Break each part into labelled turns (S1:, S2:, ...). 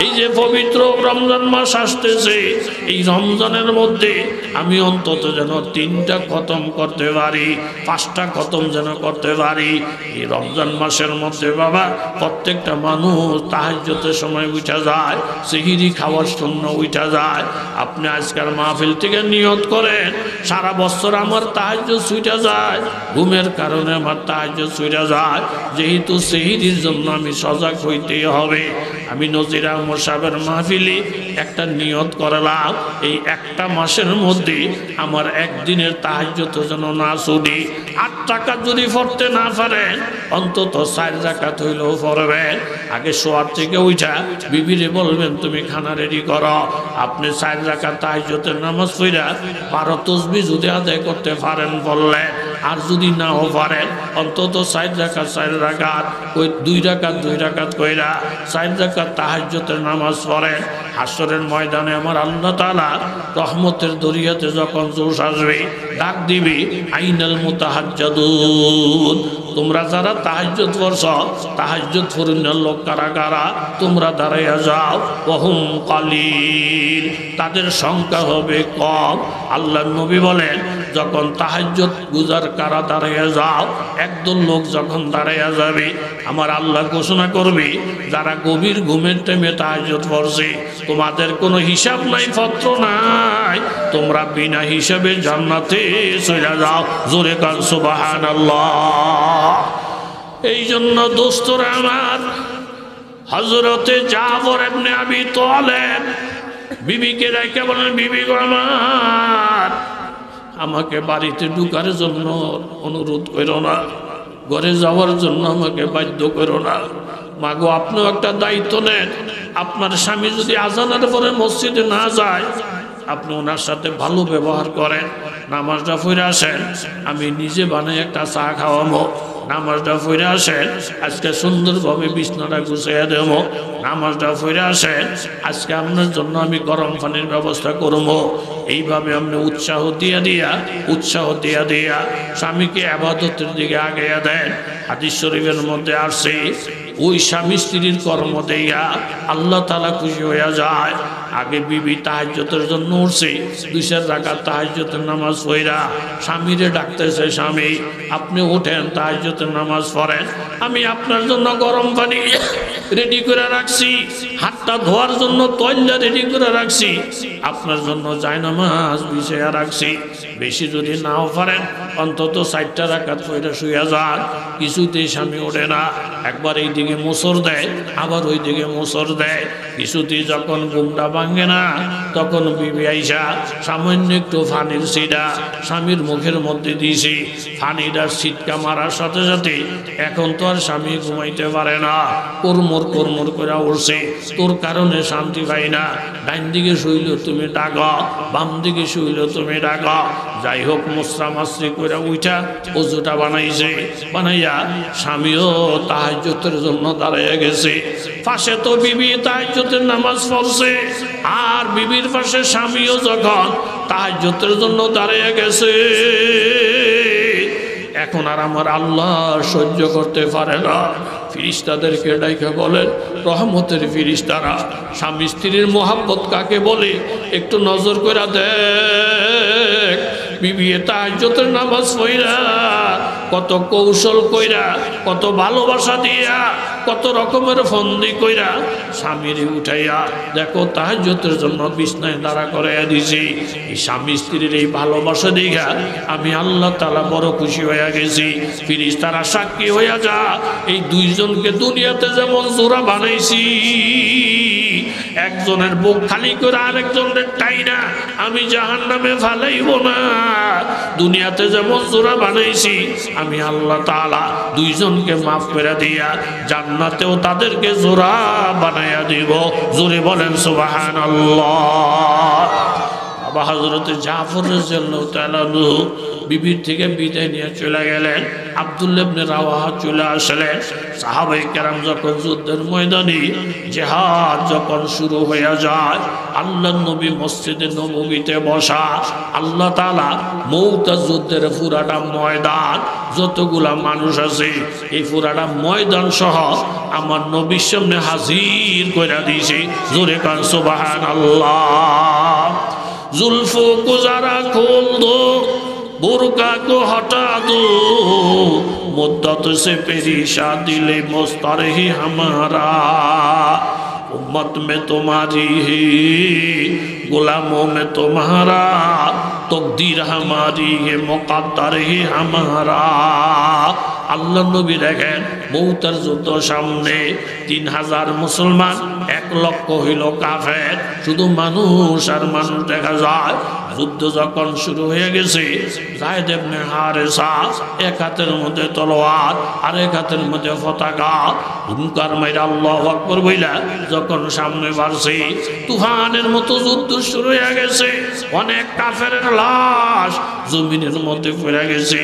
S1: এই যে পবিত্র রমজান মাস আসতেছে, এই রমজানের মধ্যে আমি অন্তত যেন 3টা খতম করতে পারি, 5টা খতম যেন করতে পারি। এই রমজান মাসের মধ্যে বাবা প্রত্যেকটা মানুষ তাহাজ্জুদের সময় উঠা যায়, সেহরি খাওয়ার জন্য উঠা যায়। আপনি আজকাল মাহফিল থেকে নিয়ত করেন, সারা বছর আমার তাহাজ্জুদ ছুটে যায়, ঘুমের কারণে আমার তাহাজ্জুদ ছুটে যায়, যেহেতু সেহরির জন্য আমি সজাগ হইতেই হবে। আমি নজির আহমদ সাহেবের মাহফিলে একটা নিয়ত করলাম, এই একটা মাসের মধ্যে আমার একদিনের তাহাজ্জুদ যেন না ছুটি। 8 রাকাত যদি পড়তে না পারেন অন্তত 4 রাকাত হইলেও পড়বেন। আগে শোয়ার থেকে উঠা বিবিরে বলবেন তুমি খানা রেডি করো। আপনি 4 রাকাত তাহাজ্জুদের নামাজ পড়া 12 তাসবিহ যদি আদায় করতে পারেন বললেন, আর যদি নাও পারেন অন্তত 4 রাকাত ওই 2 রাকাত কইরা 4 রাকাত তাহাজ্জুদের নামাজ পড়েন। হাসরের ময়দানে আমার আল্লাহ তাআলা রহমতের দরিয়াতে যখন জোশ আসবে ডাক দিবি, আইনাল মুতাহাজ্জাদুন, তোমরা যারা তাহাজ্জুদ পড়ছ, তাহাজ্জুদ পড়ুনের লোক কারা কারা, তোমরা দাঁড়াইয়া যাও। ওহুম কালিল, তাদের সংখ্যা হবে কম। আল্লাহর নবী বলেন যখন তাহাজ্জুদ গুজার কারা দাঁড়াইয়া যাও, একদল লোক যখন দাঁড়াইয়া যাবে আমার আল্লাহ ঘোষণা করবে যারা গভীর ঘুমের টাইমে তাহাজ্জুদ পড়ছে তোমাদের কোনো হিসাব নাই, পত্র নাই, তোমরা বিনা হিসাবে জান্নাতে চলে যাও। জোরে কান সুবহানাল্লাহ। এই জন্য দোস্তরা আমার, হযরতে জাফর ইবনে আবি তালেব বিবিকে রেখে বলেন, বিবি গো আমার, আমাকে বাড়িতে ঢুকার জন্য অনুরোধ করো না, ঘরে যাওয়ার জন্য আমাকে বাধ্য করো না। মাগো আপনিও একটা দায়িত্ব নেন, আপনার স্বামী যদি আজানের পরে মসজিদে না যায় আপনি ওনার সাথে ভালো ব্যবহার করেন, নামাজটা পড়ে আসেন, আমি নিজে বানাই একটা চা খাওয়াবো, নামাজটা পড়ে আসেন, আজকে সুন্দরভাবে বিছনাটা গুছিয়ে দেব, নামাজটা পড়ে আসেন, আজকে আপনার জন্য আমি গরম পানির ব্যবস্থা করবো। এইভাবে আপনি উৎসাহ দিয়া দিয়া স্বামীকে ইবাদতের দিকে আগাইয়া দেন। হাদিস শরীফের মধ্যে আসছে ওই স্বামী স্ত্রীর কর্ম দিয়া আল্লাহ তাআলা খুশি হইয়া যায়। আগে বিবি তাহাজ্জুদের জন্য উঠছে, 2 রাকাত তাহাজ্জুদের নামাজ পড়া স্বামীরে ডাকতেছে, স্বামী আপনি ওঠেন তাহাজ্জুদের নামাজ পড়েন, আমি আপনার জন্য গরম পানি রেডি করে রাখছি, হাতটা ধোয়ার জন্য তৈলা রেডি করে রাখছি, আপনার জন্য জায়নামাজ বিছাইয়া রাখছি। বেশি যদি নাও পারেন অন্তত 4 রাকাত পড়ে শুয়ে যান। কিছুতেই স্বামী ওঠে না, একবার এই দিকে মোসর দেয় আবার ওই দিকে মোসর দেয়, কিছুতেই যখন ঘুমটা ভাঙে না তখন বিবি আইসা সামান্য একটু পানির ছিটা স্বামীর মুখের মধ্যে দিয়েছি। পানিটা ছিটকা মারার সাথে সাথে এখন তো আর স্বামী ঘুমাইতে পারে না, কোরমর করে উঠছে, তোর কারণে শান্তি পাই না, ডাইন দিকে শুইল তুমি ডাকা, বাম দিকে শুইল তুমি ডাকা। যাই হোক মুসরা মাসরি করে উঠা অজুটা বানাইছে, বানাইয়া স্বামীও তাহাজ্জুদের জন্য দাঁড়াইয়া গেছে। পাশে তো বিবি তাহাজ্জুদের নামাজ পড়ছে, আর বিবির পাশে স্বামীও যখন তাহাজ্জুদের জন্য দাঁড়াইয়া গেছে। এখন আর আমার আল্লাহ সহ্য করতে পারে না, ফিরিস্তাদেরকে ডাইকা বলেন, রহমতের ফিরিস্তারা স্বামী স্ত্রীর মোহাব্বত কাকে বলে একটু নজর করে দেখ। বিবি তাহাজ্জুদের নামাজ পড়া কত কৌশল কইরা, কত ভালোবাসা দিয়া, কত রকমের ফন্দি কইরা স্বামীর উঠাইয়া দেখো তাহাজ্জুদের জন্য বিছনায় দাঁড়া করাইয়া দিছি। এই স্বামী স্ত্রীর এই ভালোবাসা দেখা আমি আল্লাহ তাআলা বড় খুশি হইয়া গেছি। ফিরিস্তারা সাক্ষী হইয়া যা, এই 2 জনকে দুনিয়াতে যেমন জোড়া বানাইছি, একজনের বুক খালি করে আরেকজনের টাইনা আমি জাহান্নামে ফালাইব না। দুনিয়াতে যেমন জোড়া বানাইছি আমি আল্লাহ তাআলা 2 জনকে মাফ করে দিয়া জান্নাতেও তাদেরকে জোড়া বানাইয়া দিব। জোরে বলেন সুবহানাল্লাহ। বাবা হযরত জাফর রাদিয়াল্লাহু তাআলা আনহু বিবির থেকে বিদায় নিয়ে চলে গেলেন। আব্দুল্লাহ ইবনে রাওয়াহা চলে আসলেন। সাহাবায়ে কেরাম যখন যুদ্ধের ময়দানে জিহাদ যখন শুরু হয়ে যায়, আল্লাহর নবী মসজিদে নববীতে বসা, আল্লাহ তাআলা মৌতা যুদ্ধের পুরাটা ময়দান যতগুলা মানুষ আছে এই পুরাটা ময়দান সহ আমার নবীর সামনে হাজির কইরা দিয়েছে। জোরে কান সুবহানাল্লাহ। जुल्फों को जरा खोल दो, बुर्का को हटा दो, मुद्दत से पेरीशा दिले मुस्तर ही हमारा, उम्मत में तुम्हारी ही गुलामों में तुम्हारा, तकदीर हमारी है मुकद्दर ही हमारा। আল্লাহ নবী দেখেন মৌতার যুদ্ধ সামনে 3000 মুসলমান, 1 লক্ষ হইল কাফের, শুধু মানুষ আর মানুষ দেখা যায়। যুদ্ধ যখন শুরু হয়ে গেছে, যায়েদ ইবনে হারেসা এক হাতের মধ্যে তলোয়ার আর এক হাতের মধ্যে পতাকা, হুঙ্কার মাইরা আল্লাহু আকবার বইলা যখন সামনে বাড়ছে, তুফানের মতো যুদ্ধ শুরু হয়ে গেছে। অনেক কাফেরের লাশ জমিনের মধ্যে পড়ে গেছে,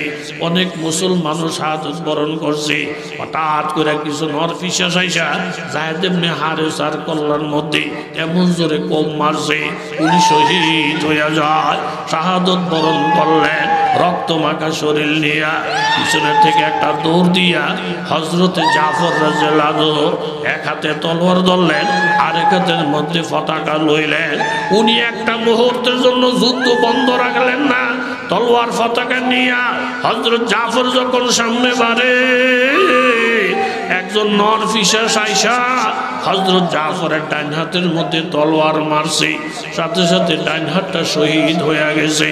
S1: অনেক মুসলমান শাহাদাত বরণ করছে। হঠাৎ করে কিছু নরপিশাচ আইসা যায়েদ ইবনে হারেসার কল্লার মধ্যে এমন জোরে কোপ মারছে, উনি শহীদ হয়ে যায়, শাহাদাত বরণ করলেন। রক্ত মাখা শরীর নিয়া পিছনের থেকে একটা দৌড় দিয়া হযরতে জাফর রাদিয়াল্লাহু আনহু এক হাতে তলোয়ার ধরলেন, আরেক হাতের মধ্যে পতাকা লইলেন। উনি একটা মুহূর্তের জন্য যুদ্ধ বন্ধ রাখলেন না, তলোয়ার পতাকা নিয়া হযরত জাফর যখন সামনে বাড়ে, একজন নরপিশাচ আইসা হযরত জাফরের ডান হাতের মধ্যে তলোয়ার মারছে, সাথে সাথে ডান হাতটা শহীদ হয়ে গেছে।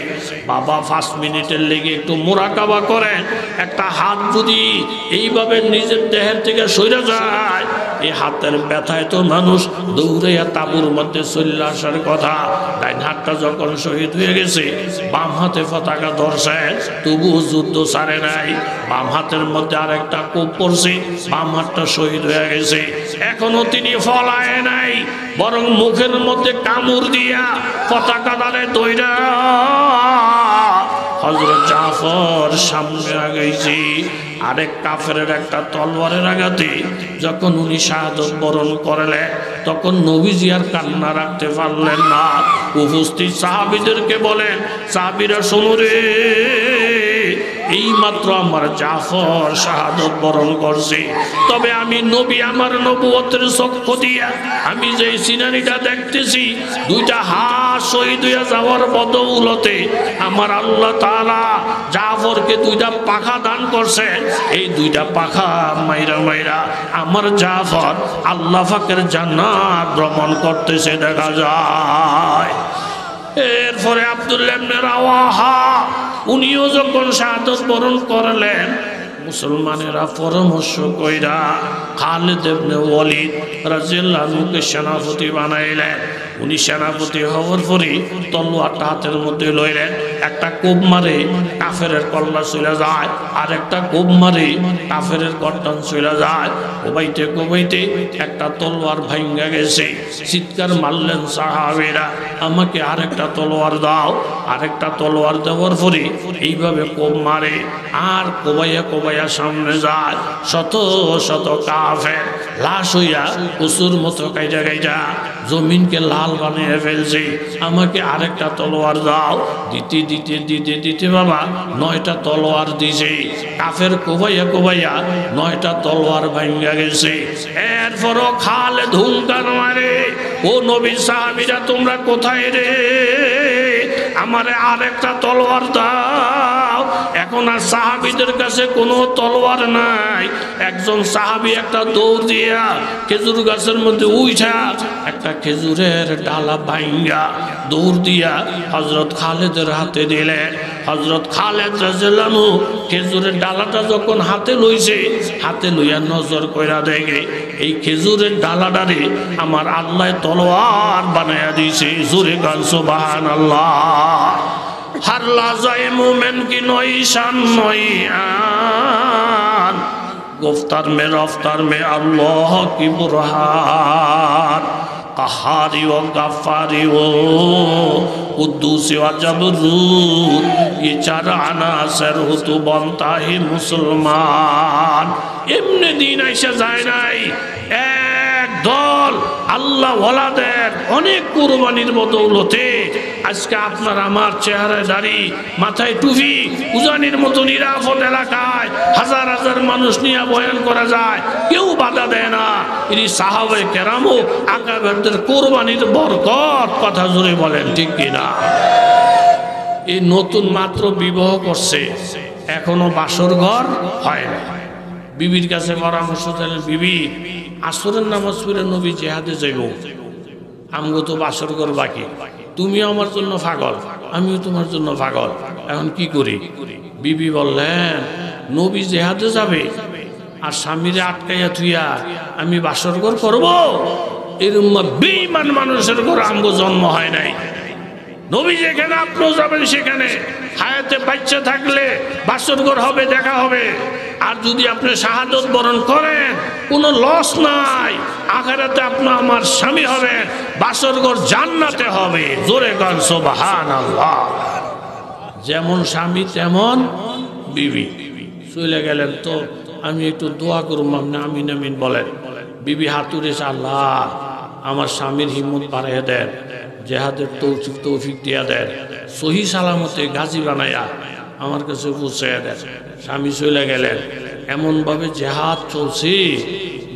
S1: বাবা 5 মিনিটের লেগে একটু মুরাকাবা করেন, একটা হাত যদি এইভাবে নিজের দেহের থেকে সরে যায়, এই হাতের ব্যথায় তো মানুষ দৌড়াইয়া তাঁবুর মধ্যে চলে আসার কথা। ডান হাতটা যখন শহীদ হয়ে গেছে, বাম হাতে পতাকা ধরছেন, তবুও যুদ্ধ ছাড়ে নাই। বাম হাতের মধ্যে আরেকটা কোপ পড়ছে, বাম হাতটা শহীদ হয়ে গেছে। এখনো তিনি ফলায় নাই, বরং মুখের মধ্যে কামড় দিয়া পতাকা দাঁড়ে দইরা হযরত জাফর সামনে আগাইছে। আরেক কাফেরের একটা তলোয়ারের আঘাতে যখন উনি শাহাদাত বরণ করলেন, তখন নবীজি আর কান্না রাখতে পারলেন না। উপস্থিত সাহাবীদেরকে বলেন, সাহাবীরা শোনো রে, এইমাত্র আমার জাফর শাহাদাত বরণ করছে, তবে আমি নবী আমার নবুয়তের চক্ষু দিয়া আমি যে সিনারিটা দেখতেছি, 2টা হাত শহীদ হয়ে যাওয়ার বদৌলতে আমার আল্লাহ তাআলা জাফরকে 2টা পাখা দান করছে। এই 2টা পাখা মাইরা মাইরা আমার জাফর আল্লাহ পাকের জান্নাত ভ্রমণ করতেছে দেখা যায়। এরপরে আব্দুল্লাহ ইবনে রাওয়াহা উনিও যখন শাহাদাত বরণ করলেন, মুসলমানেরা পরামর্শ কইরা খালিদ ইবনে ওয়ালিদ রাদিয়াল্লাহু আনহুকে সেনাপতি বানাইলেন। উনি সেনাপতি হওয়ার পরে তলোয়ারটা হাতের মধ্যে লইলেন, একটা কোপ মারে কাফেরের কল্লা চলে যায়, আর একটা কোপ মারে কাফেরের গর্দান চলে যায়। কোবাইতে কোবাইতে একটা তলোয়ার ভাঙ্গা গেছে। চিৎকার মারলেন সাহাবীরা, আমাকে আরেকটা তলোয়ার দাও। আরেকটা তলোয়ার দেওয়ার পরে এইভাবে কোপ মারে, আর কোবাইয়া কোবাইয়া সামনে যায়। শত শত কাফের লাশ হইয়া পশুর মতো কাইটা কাইটা জমিনকে লাল বানিয়ে ফেলছে। আমাকে আরেকটা তলোয়ার দাও। দিতে দিতে দিতে দিতে বাবা 9টা তলোয়ার দিছে। কাফের কোবাইয়া কোবাইয়া 9টা তলোয়ার ভাঙ্গা গেছে। এরপরও খালিদ হুঙ্কার মারে, ও নবী সাহাবীরা তোমরা কোথায় রে, আমারে আরেকটা তলোয়ার দাও। এখন আর সাহাবীদের কাছে কোনো তলোয়ার নাই। একজন সাহাবী একটা দৌড় দিয়া খেজুর গাছের মধ্যে উঠা একটা খেজুরের ডালা ভাঙ্গা দৌড় দিয়া হযরত খালিদের হাতে দিলেন। হযরত খালিদ রাদিয়াল্লাহু আনহু খেজুরের ডালাটা যখন হাতে লইছে, হাতে লইয়া নজর কইরা দেখে এই খেজুরের ডালাটারে আমার আল্লাহ তলোয়ার বানায়া দিয়েছে। জোরে গান সুবহানাল্লাহ। हर लहज़ाए मोमिन की नई शान नई आन, गुफ्तार में रफ्तार में अल्लाह की बुरहान, কাহারি ও গাফারি ও কুদ্দুসি ও জাবরুত, ये चार আনাসার হতো বনতা হে মুসলমান। এমনি দিন আইসা যায় নাই, এক দল আল্লাহ ওয়ালাদের অনেক কুরবানির বদৌলতে আজকে আপনার আমার চেহারায় দাড়ি, মাথায় টুপি, উজানির মতো নিরাপদ এলাকায় হাজার হাজার মানুষ নিয়ে বয়ান করা যায়, কেউ বাধা দেয় না। ইনি সাহাবায়ে কেরামও আকাবেরদের কুরবানির বরকত, কথা জোরে বলেন ঠিক কিনা? এই নতুন মাত্র বিবাহ করছে, এখনো বাসর ঘর হয় না। বিবির কাছে পরামর্শ দিলেন, বিবি আসরের নামাজ পড়ে নবী জিহাদে যাইব, আমগো তো বাসর ঘর বাকি, তুমিও আমার জন্য পাগল, আমিও তোমার জন্য পাগল, এখন কি করি? বিবি বললেন, নবী জিহাদে যাবে আর স্বামীরে আটকাইয়া থুইয়া আমি বাসর ঘর করবো? এরকম বেঈমান মানুষের ঘর আমগো জন্ম হয় নাই। নবী যেখানে আপনিও যাবেন সেখানে, হায়াতে বাচ্চা থাকলে বাসরঘর হবে, দেখা হবে। আর যদি আপনি শাহাদত বরণ করেন কোনো লস নাই, আখিরাতে আপনি আমার স্বামী হবেন, বাসরঘর জান্নাতে হবে। জোরে গান সুবহানাল্লাহ। যেমন স্বামী তেমন বিবি। চলে গেলেন তো আমি একটু দোয়া করুম, আপনি আমিন আমিন বলেন। বিবি হাতুরে, আল্লাহ আমার স্বামীর হিম্মত বাড়াইয়া দেন, জেহাদের তৌফিক দিয়া দেন, সহি সালামতে গাজী বানাইয়া আমার কাছে পৌঁছাইয়া দেন। স্বামী চলে গেলেন। এমনভাবে জেহাদ চলছে,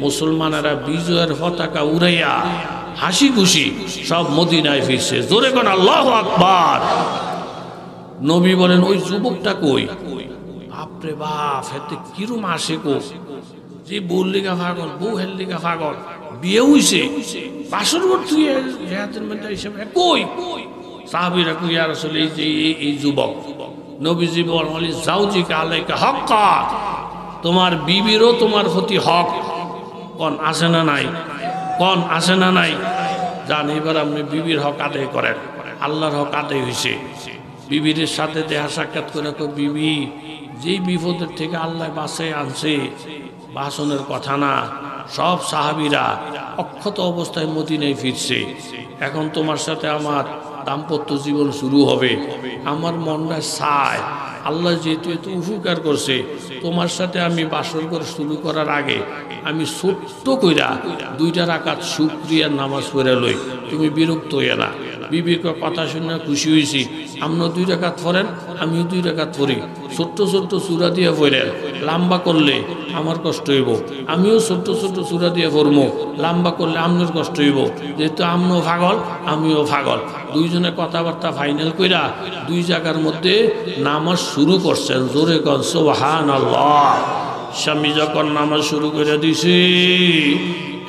S1: মুসলমানেরা বিজয়ের পতাকা উড়াইয়া হাসি খুশি সব মদিনায় ফিরছে। জোরে কোন আল্লাহু আকবার। নবী বলেন, ওই যুবকটা কই? বাপরে বাপ, হেতে কিরম আসে কো, যে বউর লিগা পাগল, বউ হের লিগা পাগল, বিয়ে হইছে, বাসর ঘর তুই জেহাদের মধ্যে হিসেবে কই? সাহাবীরা কই, ইয়া রাসূল এই যে এই যুবক। নবীজি বলেন, যাওজিকা আলাইকা হক্কা, তোমার বিবিরও তোমার প্রতি হক। কোন আছে না নাই? কোন আছে না নাই? জান, এবার আপনি বিবির হক আদায় করেন। আল্লাহর হক আদায় হয়েছে। বিবির সাথে দেখা সাক্ষাৎ করে, বিবি যেই বিপদের থেকে আল্লাহ বাঁচাই আনছে, বাসনের কথা না, সব সাহাবীরা অক্ষত অবস্থায় মদিনায় ফিরছে। এখন তোমার সাথে আমার দাম্পত্য জীবন শুরু হবে। আমার মনটা চায়, আল্লাহ যেহেতু এত উপকার করছে, তোমার সাথে আমি বাসর ঘর শুরু করার আগে আমি ছোট্ট কইরা 2 রাকাত শুকরিয়ার নামাজ পড়ে লই, তুমি বিরক্ত হইয়া না। বিবির কথা শুনে খুশি হয়েছি। আপনিও 2 রাকাত পড়েন, আমিও 2 রাকাত পড়ি। ছোট্ট ছোট্ট সূরা দিয়ে পড়েন, লম্বা করলে আমার কষ্ট হইব। আমিও ছোট্ট ছোট্ট সূরা দিয়ে পড়বো, লম্বা করলে আপনার কষ্ট হইব। যেহেতু আপনিও পাগল, আমিও পাগল, দুইজনে কথাবার্তা ফাইনাল কইরা 2 জায়গার মধ্যে নামাজ শুরু করছেন। জোরে কর সুবহানাল্লাহ। স্বামী যখন নামাজ শুরু করে দিছি,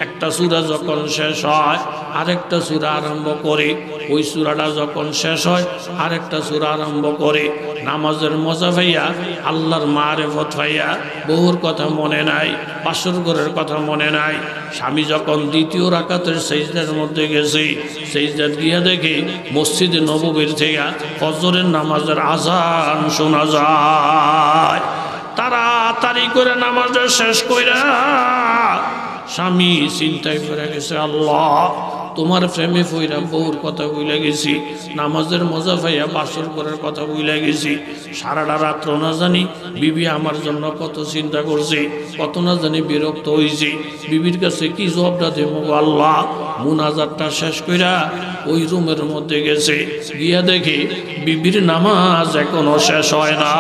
S1: একটা সূরা যখন শেষ হয় আরেকটা সূরা আরম্ভ করে, ওই সূরাটা যখন শেষ হয় আরেকটা সূরা আরম্ভ করে। নামাজের মজা পাইয়া, আল্লাহর মারিফত পাইয়া, বহুর কথা মনে নাই, বাসর ঘরের কথা মনে নাই। স্বামী যখন 2য় রাকাতের সিজদার মধ্যে গেছে, সিজদাত গিয়া দেখে মসজিদে নববীর থেকে ফজরের নামাজের আযান শোনা যায়। তাড়াতাড়ি করে নামাজটা শেষ কইরা স্বামী চিন্তায় পড়ে গেছে, আল্লাহ তোমার প্রেমে পইরা বউর কথা ভুলে গেছি, নামাজের মজা পাইয়া বাসর ঘরের কথা ভুলে গেছি। সারাটা রাত্র না জানি বিবি আমার জন্য কত চিন্তা করছে, কত না জানি বিরক্ত হয়েছি। বিবির কাছে কি জবাবটা দেব আল্লাহ? মুনাজাতটা শেষ কইরা ওই রুমের মধ্যে গেছে, গিয়া দেখে বিবির নামাজ এখনো শেষ হয় না।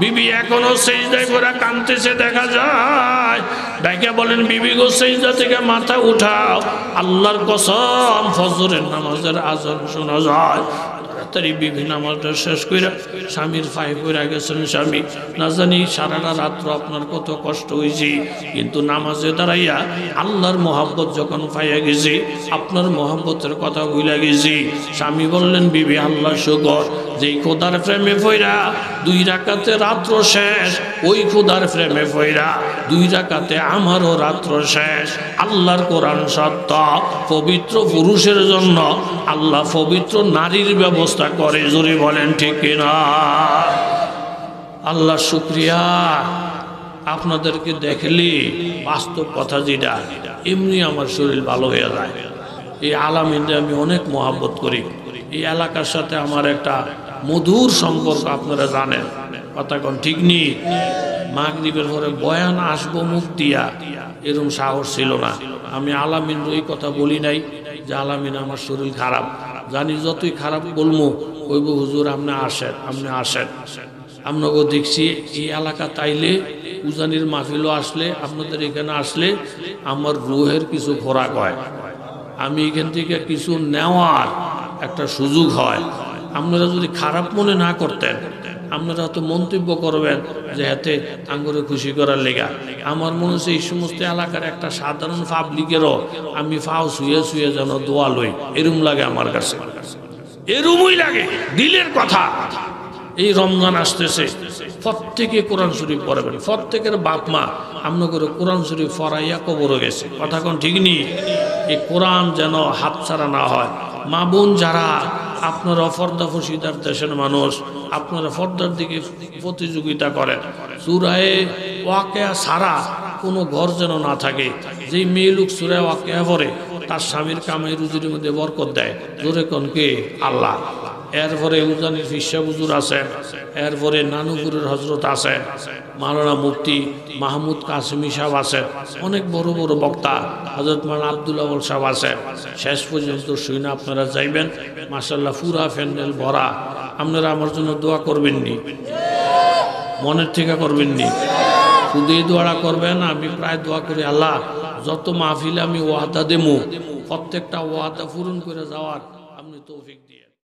S1: বিবি এখনো সিজদায় পড়ে কাঁদতেছে দেখা যায়। ডাইকা বলেন, বিবি গো সিজদা থেকে মাথা উঠাও, আল্লাহর কসম ফজরের নামাজের আযান শোনা যায়। তাড়াতাড়ি বিবি নামাজটা শেষ করে স্বামীর পায়ে পড়ে গেছেন। স্বামী, না জানি সারাটা রাত্র আপনার কত কষ্ট হয়েছে, কিন্তু নামাজে দাঁড়াইয়া আল্লাহর মহব্বত যখন পাইয়া গেছি, আপনার মহব্বতের কথা ভুলে গেছি। স্বামী বললেন, বিবি আল্লাহ শুকর, যেই খোদার প্রেমে পইরা 2 রাকাতে রাত্র শেষ, ওই খোদার প্রেমে পইরা 2 রাকাতে আমারও রাত্র শেষ। আল্লাহর কোরআন সত্য, পবিত্র পুরুষের জন্য আল্লাহ পবিত্র নারীর ব্যবস্থা করে। জোরে বলেন ঠিক কিনা? আল্লাহ শুকরিয়া। আপনাদেরকে দেখলে বাস্তব কথা যেটা, এমনি আমার শরীর ভালো হয়ে যায়। এই আলামিনরে আমি অনেক মহাব্বত করি। এই এলাকার সাথে আমার একটা মধুর সম্পর্ক, আপনারা জানেন। কথা কোন ঠিক নেই। মাগরিবের পরে বয়ান আসবো মুখ দিয়া এরকম সাহস ছিল না। আমি আলামিন ওই কথা বলি নাই যে আলামিন আমার শরীর খারাপ। জানি যতই খারাপ বলবো কইব হুজুর আপনি আসেন, আপনি আসেন। আপনাকেও দেখছি এই এলাকা তাইলে উজানির মাহফিলও আসলে, আপনাদের এখানে আসলে আমার রুহের কিছু খোরাক হয়। আমি এখান থেকে কিছু নেওয়ার একটা সুযোগ হয়। আপনারা যদি খারাপ মনে না করতেন, আপনারা তো মন্তব্য করবেন যে হাতে আঙ্গুরে খুশি করার লেগা। আমার মনে হচ্ছে এই সমস্ত এলাকার একটা সাধারণ পাবলিকেরও আমি ফাও শুয়ে শুয়ে যেন দোয়া লই, এরম লাগে আমার কাছে, এরমই লাগে, দিলের কথা। এই রমজান আসতেছে, প্রত্যেকে কোরআন শরীফ পড়বেন। প্রত্যেকের বাপ মা আমন করে কোরআন শরীফ পড়াইয়া কবরও গেছে। কথা কোন ঠিক নেই। এই কোরআন যেন হাতছাড়া না হয়। মা বোন যারা আপনারা ফর্দাফসিদার দেশের মানুষ, আপনারা ফর্দার দিকে প্রতিযোগিতা করেন। সূরায়ে ওয়াকিয়া ছাড়া কোনো ঘর যেন না থাকে। যেই মেয়ে লোক সূরা ওয়াকিয়া পড়ে তার স্বামীর কামাই রুজির মধ্যে বরকত দেয়। জোরে কোন কে? আল্লাহ। এরপরে উজানির ফিসা হুজুর আছেন, এরপরে নানুপুরের হজরত আছেন, মাওলানা মুফতি মাহমুদ কাসেমি সাহেব আছেন, অনেক বড় বড় বক্তা হজরত মাওলানা আব্দুল আউয়াল সাহেব আছেন। শেষ পর্যন্ত শুনে আপনারা যাইবেন, মাশাআল্লাহ পুরা প্যান্ডেল ভরা। আপনারা আমার জন্য দোয়া করবেননি, মনের থেকে করবেননি, শুধু এই দোয়াটা করবেন। আমি প্রায় দোয়া করি, আল্লাহ যত মাহফিলে আমি ওয়াদা দেবো প্রত্যেকটা ওয়াদা পূরণ করে যাওয়ার আপনি তৌফিক দিয়ে।